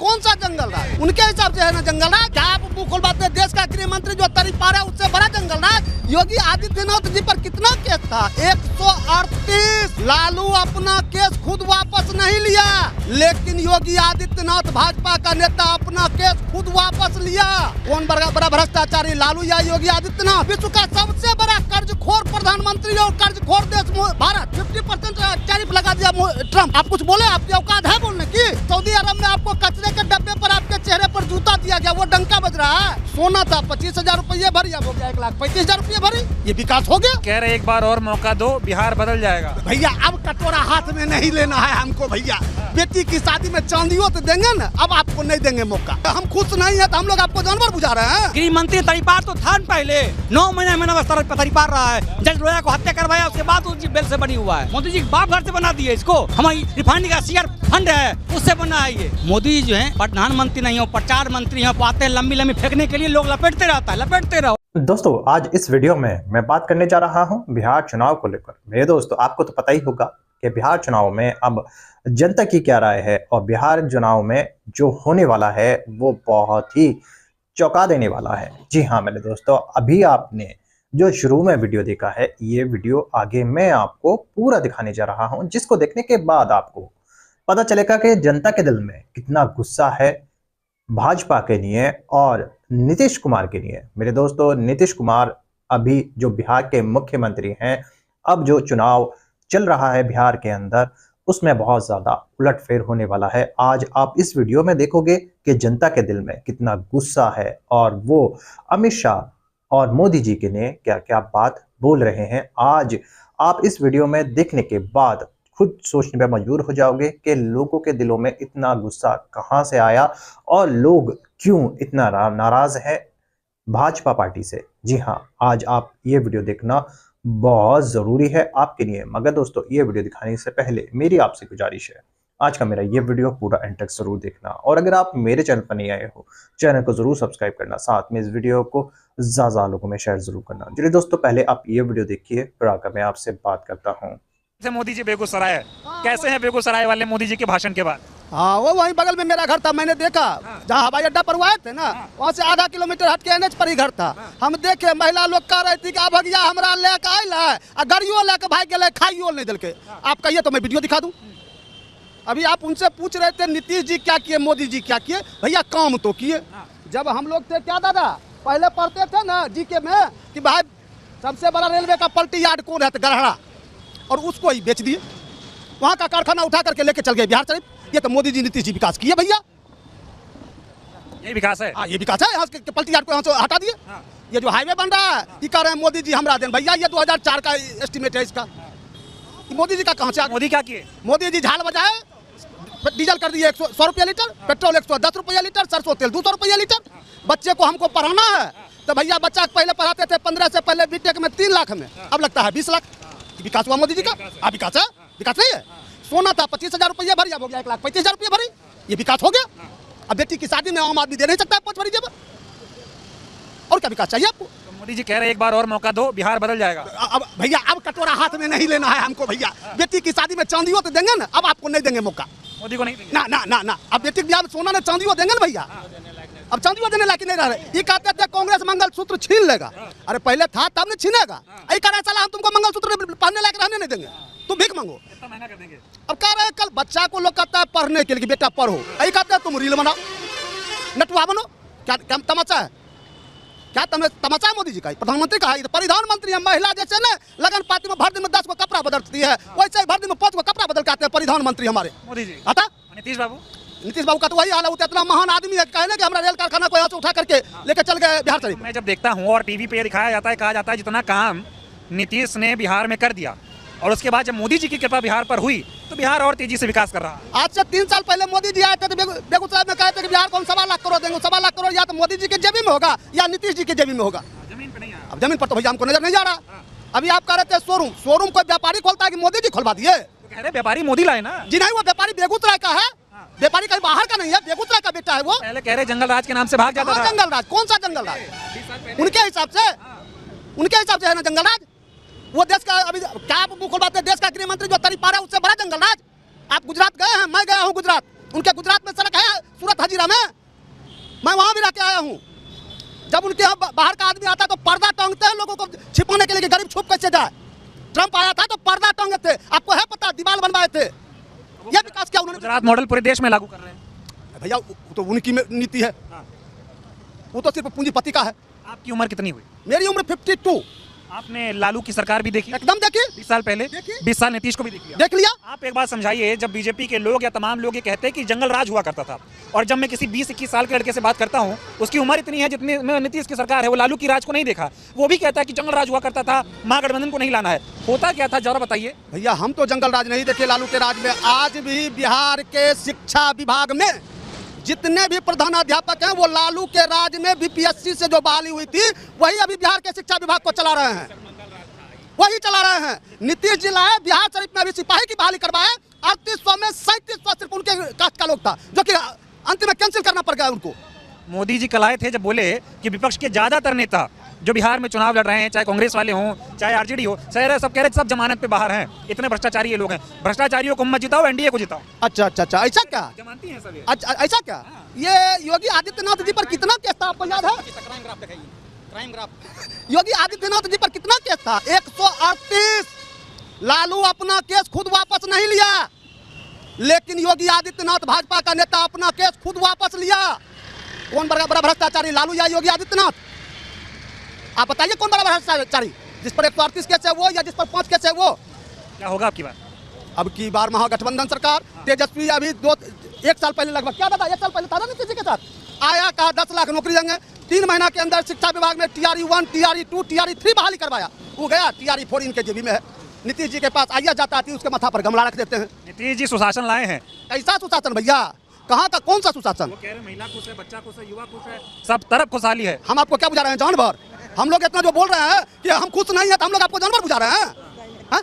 कौन सा जंगल राज? उनके हिसाब से है ना जंगल राज। क्या आप मुंह खुलवाते हैं? देश का गृह मंत्री जो तरी पा रहा है उससे बड़ा जंगल राज। योगी आदित्यनाथ जी पर कितना केस था? 138। लालू अपना केस खुद वापस नहीं लिया, लेकिन योगी आदित्यनाथ भाजपा का नेता अपना केस खुद वापस लिया। कौन बड़ा भ्रष्टाचारी, लालू या योगी आदित्यनाथ? विश्व का सबसे बड़ा कर्जखोर प्रधानमंत्री और कर्जखोर देश भारत। 50% टैरिफ लगा दिया ट्रम्प। आप कुछ बोले? आपकी औकात है बोलने की? सऊदी अरब में आपको कचरे के डब्बे पर आपके चेहरे पर जूता दिया गया, वो डंका बज रहा है। सोना था 25,000 रुपये भरी, अब हो गया 1,35,000 रुपये भरी। ये विकास हो गया? कह रहे एक बार और मौका दो, बिहार बदल जाएगा। भैया अब कटोरा हाथ में नहीं लेना है हमको भैया। बेटी की शादी में चांदियों तो देंगे ना, अब आपको नहीं देंगे मौका। हम खुश नहीं है तो हम लोग आपको जानवर बुझा रहे हैं। गृह मंत्री तरीपार तो था पहले, 9 महीने तरीपार रहा है। जज लोया को हत्या करवाया, उसके बाद उसकी बेल से बनी हुआ है। मोदी जी बाप घर से बना दिए इसको। हमारी रिफाइनरी का शेयर फंड है, उससे बना है ये। मोदी जी जो है प्रधानमंत्री नहीं हो, प्रचार मंत्री हो, आते हैं लंबी लंबी फेंकने के लिए, लोग लपेटते रहता है, लपेटते रहो। दोस्तों आज इस वीडियो में मैं बात करने जा रहा हूं बिहार चुनाव को लेकर। मेरे दोस्तों आपको तो पता ही होगा कि बिहार चुनाव में अब जनता की क्या राय है, और बिहार चुनाव में जो होने वाला है वो बहुत ही चौंका देने वाला है। जी हाँ मेरे दोस्तों, अभी आपने जो शुरू में वीडियो देखा है, ये वीडियो आगे मैं आपको पूरा दिखाने जा रहा हूं, जिसको देखने के बाद आपको पता चलेगा कि जनता के दिल में कितना गुस्सा है भाजपा के लिए और नीतीश कुमार के लिए। मेरे दोस्तों नीतीश कुमार अभी जो बिहार के मुख्यमंत्री हैं, अब जो चुनाव चल रहा है बिहार के अंदर, उसमें बहुत ज्यादा उलटफेर होने वाला है। आज आप इस वीडियो में देखोगे कि जनता के दिल में कितना गुस्सा है और वो अमित शाह और मोदी जी के लिए क्या क्या बात बोल रहे हैं। आज आप इस वीडियो में देखने के बाद खुद सोचने पर मजबूर हो जाओगे कि लोगों के दिलों में इतना गुस्सा कहां से आया और लोग क्यों इतना नाराज है भाजपा पार्टी से। जी हाँ, आज आप ये वीडियो देखना बहुत ज़रूरी है आपके लिए। मगर दोस्तों ये वीडियो दिखाने से पहले मेरी आपसे गुजारिश है, आज का मेरा ये वीडियो पूरा एंड तक जरूर देखना, और अगर आप मेरे चैनल पर नहीं आए हो, चैनल को जरूर सब्सक्राइब करना, साथ में इस वीडियो को ज़्यादा लोगों में शेयर जरूर करना। चलिए दोस्तों पहले आप ये वीडियो देखिए, फिर आकर मैं आपसे बात करता हूँ। मोदी जी बेगूसराय कैसे हैं? बेगूसराय वाले मोदी जी के भाषण के बाद हाँ, वो वहीं बगल में मेरा घर था, मैंने देखा। जहाँ हवाई अड्डा पर आए थे ना, वहाँ से आधा किलोमीटर हट के एनएच पर ही घर था। हम देखे महिला लोग कह रही थी कि अब भैया हमरा लेके आयल है, गाड़ियों लेके भाग गए, खाइयो नहीं दिल के। आप कहिए तो मैं वीडियो दिखा दूं। अभी आप उनसे पूछ रहे थे नीतीश जी क्या किए, मोदी जी क्या किए। भैया काम तो किए। जब हम लोग थे क्या दादा, पहले पढ़ते थे ना जीके में कि भाई सबसे बड़ा रेलवे का पलटी यार्ड कौन है, तो गढ़ड़ा, और उसको ही बेच दिए। वहाँ का कारखाना उठा करके लेके चल गए बिहार शरीफ। ये तो मोदी जी नीतीश जी विकास किए भैया। ये विकास है। ये विकास है। यहाँ से पलटी यार्ड को यहाँ से हटा दिए। ये जो हाईवे बन रहा है, ये कह रहे हैं मोदी जी हमरा दें। भैया ये 2004 का एस्टिमेट है इसका। मोदी जी का कहाँ से? मोदी क्या किए? मोदी जी झाल बजाए, डीजल कर दिए 100 रुपये लीटर, पेट्रोल 110 रुपये लीटर, सरसों तेल 200 रुपये लीटर। बच्चे को हमको पढ़ाना है तो भैया बच्चा पहले पढ़ाते थे 15 से पहले बीटेक में 3 लाख में, अब लगता है 20 लाख। विकास हुआ मोदी जी का? विकास है। विकास नहीं है? सोना था 25,000 रुपये भरी, अब हो गया 1,35,000 रुपये भरी। ये विकास हो गया? अब बेटी की शादी में आम आदमी दे नहीं सकता है 5 भरी जेब। और क्या विकास चाहिए आपको? तो मोदी जी कह रहे एक बार और मौका दो, बिहार बदल जाएगा। अब भैया अब कटोरा हाथ में नहीं लेना है हमको भैया। बेटी की शादी में चांदियों तो देंगे ना, अब आपको नहीं देंगे मौका। मोदी को नहीं देंगे? ना ना ना ना, अब बेटी के ब्याह में सोना ने चांदियों देंगे ना भैया। अब चांदियों देने लायक नहीं रह रहे। ये कहते थे कांग्रेस मंगलसूत्र छीन लेगा। अरे पहले था तब ने छीनेगा। यही कह रहे साला हम तुमको मंगलसूत्र पहनने लायक रहने नहीं देंगे, तुम भीख मांगो। कितना महीना कर देंगे? अब कह रहे कल बच्चा को लोग कहता है पढ़ने के लिए, बेटा पढ़ो। यही कहते हैं तुम रील बनाओ, नटुआ बनो। क्या क्या तमाचा है? क्या तमाचा है मोदी जी का? प्रधानमंत्री का है, प्रधानमंत्री है। महिला जैसे ना लगन पार्टी में भर दिन में 10 को कपड़ा बदलती है, वैसे ही भर दिन में 5 को कपड़ा बदल के आते हैं प्रधानमंत्री हमारे मोदी जी। आता नीतीश का बाबू तो वही हाल है। वो इतना महान आदमी है, कहने कि हमारा रेल कारखाना को यहाँ से उठा करके लेकर चल गए बिहार शरीफ। मैं जब देखता हूँ और टीवी पे दिखाया जाता है, कहा जाता है जितना काम नीतीश ने बिहार में कर दिया, और उसके बाद जब मोदी जी की कृपा बिहार पर हुई तो बिहार और तेजी से विकास कर रहा है। आज से 3 साल पहले मोदी जी आए थे तो बेगूसराय में कहे थे कि बिहार को हम 1.25 लाख करोड़ देंगे। 1.25 लाख करोड़ या तो मोदी जी के जेबी में होगा या नीतीश जी के जेबी में होगा। जमीन पे नहीं आया। अब जमीन पर तो भैया हमको नजर नहीं जा रहा। अभी आप कह रहे थे शोरूम कोई व्यापारी खोलता है कि मोदी जी खोलवा दिए? तो कह रहे व्यापारी मोदी लाए ना। जी नहीं, वो व्यापारी बेगूसराय का है। व्यापारी कहीं बाहर का नहीं है, बेगूसराय का बेटा है वो। पहले कह रहे जंगल राज के नाम से भाग जाता था। जंगल राज? कौन सा जंगल राज? उनके हिसाब से है ना जंगल राज। वो देश का अभी क्या आप मुंह खुलवाते हैं? देश का गृह मंत्री जो तरी पा रहा है उससे बड़ा जंगल राज। आप गुजरात गए हैं? मैं गया हूँ गुजरात। उनके गुजरात में सड़क है, सूरत हजीरा में, मैं वहां भी रह के आया हूँ। जब उनके यहाँ बाहर का आदमी आता तो पर्दा टांगते हैं लोगों को छिपाने के लिए कि गरीब छुप कैसे जाए। ट्रंप आया था तो पर्दा टांगे थे, आपको है पता, दीवार बनवाए थे। ये विकास क्या उन्होंने? गुजरात मॉडल पूरे देश में लागू कर रहे हैं भैया, वो तो उनकी नीति है, वो तो सिर्फ पूंजीपति का है। आपकी उम्र कितनी हुई? मेरी उम्र 52। आपने लालू की सरकार भी देखी? एकदम देखिए, 20 साल पहले, देखिए। 20 साल नीतीश को भी देख लिया। देख लिया। आप एक बात समझाइए, जब बीजेपी के लोग या तमाम लोग ये कहते हैं कि जंगल राज हुआ करता था, और जब मैं किसी 20-21 साल के लड़के से बात करता हूँ, उसकी उम्र इतनी है जितनी में नीतीश की सरकार है, वो लालू की राज को नहीं देखा, वो भी कहता है कि जंगल राज हुआ करता था, महागठबंधन को नहीं लाना है। होता क्या था जरा बताइए। भैया, हम तो जंगल राज नहीं देखे लालू के राज में। आज भी बिहार के शिक्षा विभाग में जितने भी प्रधानाध्यापक हैं वो लालू के राज में बीपीएससी से जो बहाली हुई थी वही अभी बिहार के शिक्षा विभाग को चला रहे हैं, वही चला रहे हैं। नीतीश जी लाए, बिहार शरीफ में अभी सिपाही की बहाली करवाए, 3800 में 3700 सिर्फ उनके कास्ट का लोग था, जो कि अंतिम में कैंसिल करना पड़ गया उनको। मोदी जी कल आए थे जब बोले कि विपक्ष के ज्यादातर नेता जो बिहार में चुनाव लड़ रहे हैं, चाहे कांग्रेस वाले हों चाहे आरजेडी हो, सब कह रहे सब जमानत पे बाहर हैं, इतने भ्रष्टाचारी ये लोग हैं, भ्रष्टाचारियों को मत जिताओ, एनडीए को जिताओ। अच्छा, ऐसा क्या? जमानती हैं सब ये। अच्छा, ऐसा क्या? ये योगी आदित्यनाथ जी पर कितना केस था आपको याद है? Crime graph. योगी आदित्यनाथ जी पर कितना केस था? 138। लालू अपना केस खुद वापस नहीं लिया, लेकिन योगी आदित्यनाथ भाजपा का नेता अपना केस खुद वापस लिया। कौन बड़ा भ्रष्टाचारी, लालू या योगी आदित्यनाथ? आप बताइए कौन बड़ा भ्रष्टाचारी? जिस पर 138 केस है वो, या जिस पर 5 केस है वो? क्या होगा आपकी बात? अब की बार महागठबंधन सरकार, तेजस्वी अभी 1 साल पहले लगभग, क्या था 1 साल पहले था ना नीतीश जी के साथ, आया कहा 10 लाख नौकरी देंगे, 3 महीना के अंदर शिक्षा विभाग में TRE 1, TRE 2, TRE 3 बहाली करवाया। वो गया, TRE 4 इनके जेबी में है। नीतीश जी के पास आइया जाता थी, उसके माथा पर गमला रख देते हैं। नीतीश जी सुशासन लाए हैं। कैसा सुशासन भैया? कहाँ का कौन सा सुशासन? वो कह रहे हैं महिला खुश है, बच्चा खुश है, युवा खुश है, सब तरफ खुशहाली है। हम आपको क्या बुझा रहे हैं जानवर? हम लोग इतना जो बोल रहे हैं कि हम खुश नहीं है, तो हम लोग आपको जानवर बुझा रहे हैं? हाँ?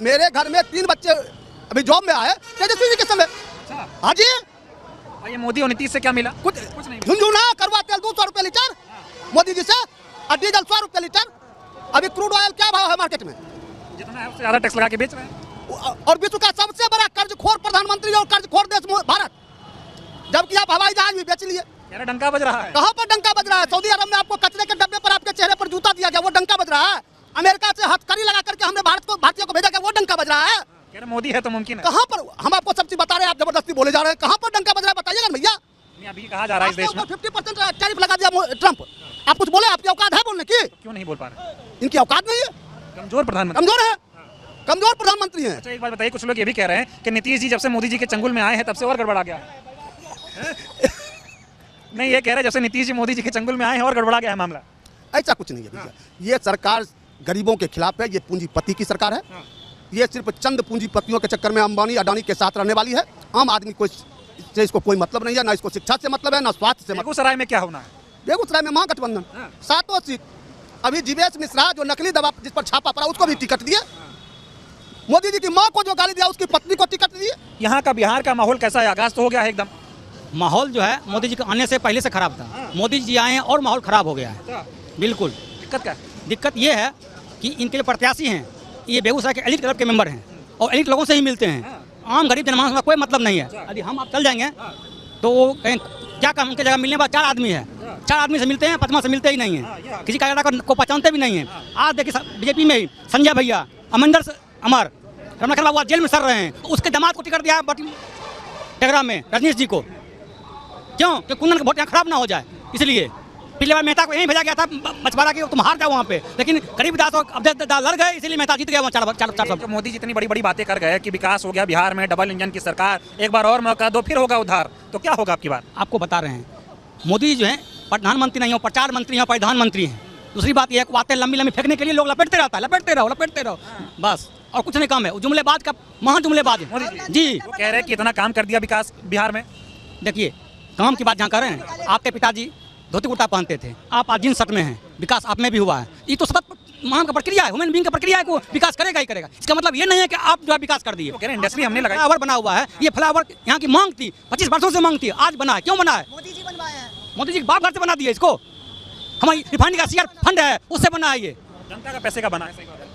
मेरे घर में 3 बच्चे अभी जॉब में आए तेजस्वी जी के समय। हाँ जी। और ये मोदी और नीतीश से क्या मिला? कुछ नहीं। झुंझुना करवा तेल 200 रुपये लीटर मोदी जी से, और डीजल 100 रुपये लीटर। अभी क्रूड ऑयल क्या भाव है मार्केट में? जितना है उससे ज्यादा टैक्स लगा के बेच रहे हैं। और विश्व का सबसे बड़ा कर्जखोर प्रधानमंत्री और कर्जखोर देश भारत, जबकि आप हवाई जहाज भी बेच लिए। डंका बज रहा है। कहाँ पर डंका बज रहा है? सऊदी अरब में आपको कचरे के डब्बे पर आपके चेहरे पर जूता दिया गया, वो डंका बज रहा है। अमेरिका से हथकड़ी लगा करके हमने भारतीयों को भेजा गया, वो डंका बज रहा है। मोदी है तो मुमकिन है। कहाँ पर? हम आपको सब चीज बता रहे हैं, आप जबरदस्ती बोले जा रहे हैं। कहाँ पर डंका बज रहा है बताइएगा भैया। अभी कहा जा रहा है इस देश में 50% टैरिफ लगा दिया ट्रंप। आप कुछ बोले? आपकी औकात है बोलने की? क्यों नहीं बोल पा रहे? इनकी औकात नहीं है, कमजोर प्रधानमंत्री, कमजोर है, कमजोर प्रधानमंत्री हैं। अच्छा एक बात बताइए, कुछ लोग ये भी कह रहे हैं कि नीतीश जी जब से मोदी जी के चंगुल में आए हैं तब से और गड़बड़ा गया। नहीं, ये कह रहे हैं जब से नीतीश जी मोदी जी के चंगुल में आए हैं और गड़बड़ा गया है मामला। ऐसा कुछ नहीं है भैया। ये सरकार गरीबों के खिलाफ है, ये पूंजीपति की सरकार है। ये सिर्फ चंद पूंजीपतियों के चक्कर में अंबानी अडानी के साथ रहने वाली है। आम आदमी को इसको कोई मतलब नहीं है, ना इसको शिक्षा से मतलब है, ना स्वास्थ्य से मतलब। बेगूसराय में क्या होना है? बेगूसराय में महागठबंधन 7 सीट। अभी जीवेश मिश्रा जो नकली दवा जिस पर छापा पड़ा उसको भी टिकट दिए। मोदी जी की मां को जो गाली दिया उसकी पत्नी को टिकट दिए। यहाँ का बिहार का माहौल कैसा है? आगाज तो हो गया है एकदम। माहौल जो है मोदी जी के आने से पहले से खराब था। मोदी जी आए हैं और माहौल खराब हो गया है। बिल्कुल। दिक्कत क्या है? दिक्कत ये है कि इनके जो प्रत्याशी हैं ये बेगूसराय के एलिट क्लब के मेंबर हैं और एलिट लोगों से ही मिलते हैं। आम गरीब जनमानस में कोई मतलब नहीं है। यदि हम आप चल जाएंगे तो वो कहें क्या काम, उनके जगह मिलने वाला 4 आदमी है, 4 आदमी से मिलते हैं, 5वां से मिलते ही नहीं है, किसी कार्यकर्ता को पहचानते भी नहीं है। आज देखिए बीजेपी में ही संजय भैया, अमरिंदर अमर, रमना हुआ जेल में सर रहे हैं, उसके दामाद को टिकट दिया टेगरा में रजनीश जी को। क्यों? कि कुंदन का वोट यहाँ खराब ना हो जाए, इसलिए। पिछले बार मेहता को यहीं भेजा गया था बछवाड़ा के, तुम हार जाओ वहाँ पे, लेकिन गरीब दास और अब्दुल लड़ गए, इसलिए मेहता जीत गया वहाँ 4 मोदी जी इतनी बड़ी बड़ी बातें कर गए कि विकास हो गया बिहार में, डबल इंजन की सरकार, एक बार और मौका दो फिर होगा उधार, तो क्या होगा आपकी बात? आपको बता रहे हैं, मोदी जी जो है प्रधानमंत्री नहीं हो, प्रचार मंत्री हैं, प्रधानमंत्री हैं। दूसरी बात यह बातें लंबी लंबी फेंकने के लिए लोग लपेटते रहता है, लपेटते रहो बस, और कुछ नहीं काम है। जुमलेबाज का महान जुमलेबाज है मोदी जी। वो कह रहे हैं कि इतना काम कर दिया विकास बिहार में। देखिए काम की बात जहाँ कर रहे हैं, आपके पिताजी धोती कुर्ता पहनते थे, आप आज जींस शर्ट में हैं, विकास आप में भी हुआ है। ये तो सतत महान का प्रक्रिया है, ह्यूमन बीइंग का प्रक्रिया है, को विकास करेगा ही करेगा। इसका मतलब ये नहीं है कि आप जो है विकास कर दिए। इंडस्ट्री हमने लगाई, फ्लाईओवर बना हुआ है, ये फ्लाईओवर यहाँ की मांग थी, 25 वर्षों से मांग थी, आज बना है। क्यों बना है? मोदी जी बनवाए हैं। मोदी जी बाप घर से बना दिए इसको। हमारी रिफाइनरी का शेयर फंड है उससे बना है ये। जनता का पैसे का बना है, सही बात है।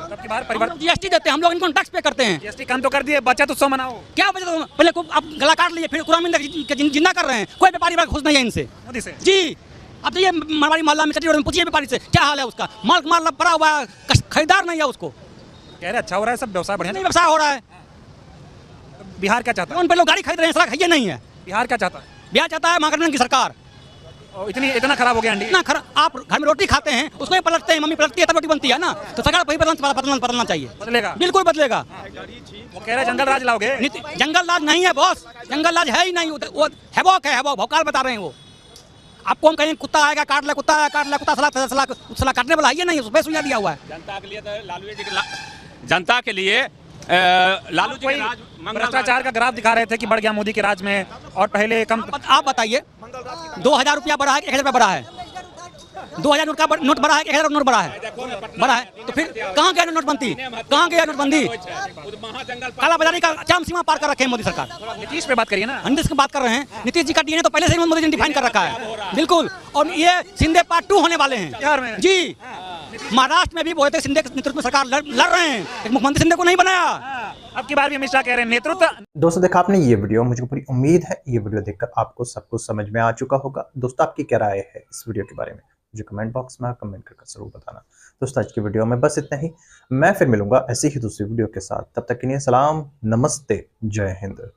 तब की बार परिवर्तन जीएसटी देते हैं, हम लोग इनको टैक्स पे करते हैं। जीएसटी कम तो कर दिए, बचत उत्सव मनाओ। क्या वजह तो पहले को आप गला काट लिए, फिर कुरान में जिंदा कर रहे हैं। कोई व्यापारी खुश नहीं है इनसे मोदी से। जी। अब तो ये मारवाड़ी मोहल्ला में चटी रोड में पूछिए व्यापारी से क्या हाल है उसका, माल पड़ा हुआ है, खरीदार नहीं है उसको। कह रहे अच्छा हो रहा है सब, व्यवसाय बढ़िया नहीं व्यवसाय हो रहा है। बिहार क्या चाहता है? उन पे लोग गाड़ी खरीद रहे हैं, सड़क है ये नहीं है। बिहार क्या चाहता है? बिहार चाहता है महागठबंधन की सरकार। और इतना खराब हो गया अंडी। इतना आप घर में रोटी खाते हैं, उसको ही पलटते हैं, मम्मी पलटती है तब रोटी बनती है ना, तो सरकार वही बदलना चाहिए। बदलेगा? बिल्कुल बदलेगा। वो कह रहे जंगल राज लाओगे। जंगल राज नहीं है बॉस, जंगल राज है ही नहीं, वो हैवॉक है, हैवॉक भौकाल बता रहे हैं वो। आपको हम कहें कुत्ता आएगा काट ले, कुत्ता आएगा काट ले, कुत्ता सलाह काटने वाला है ये नहीं, उसमें सुझाव दिया हुआ है। जनता के लिए तो लालू जी जनता के लिए लालू जी के राज भ्रष्टाचार का ग्राफ दिखा रहे थे कि बढ़ गया मोदी के राज में, और पहले कम। आप बताइए 2000 रुपया बढ़ा है, 1000 रुपया बढ़ा है, 2000 का नोट बढ़ा है, 1000 नोट बढ़ा है, तो फिर कहाँ गया नोटबंदी, कहाँ गया नोटबंदी? कालाबाजारी का चरम सीमा पार कर रखे हैं मोदी सरकार। नीतीश पे बात करिए ना। नीतीश की बात कर रहे हैं, नीतीश जी का डीएनए तो पहले से ही मोदी जी ने डिफाइन कर रखा है बिल्कुल। और ये शिंदे पार्ट 2 होने वाले हैं बिहार में जी। महाराष्ट्र में भी बहुत शिंदे के नेतृत्व में सरकार लड़ रहे हैं, एक मुख्यमंत्री शिंदे को नहीं बनाया। अब की बार भी अमित शाह कह रहे हैं नेतृत्व। दोस्तों देखा आपने ये वीडियो, मुझे पूरी उम्मीद है ये वीडियो देखकर आपको सब कुछ समझ में आ चुका होगा। दोस्तों आपकी क्या राय है इस वीडियो के बारे में, मुझे कमेंट बॉक्स में कमेंट करके जरूर बताना। दोस्तों आज की वीडियो में बस इतना ही, मैं फिर मिलूंगा ऐसी ही दूसरी वीडियो के साथ। तब तक के लिए सलाम, नमस्ते, जय हिंद।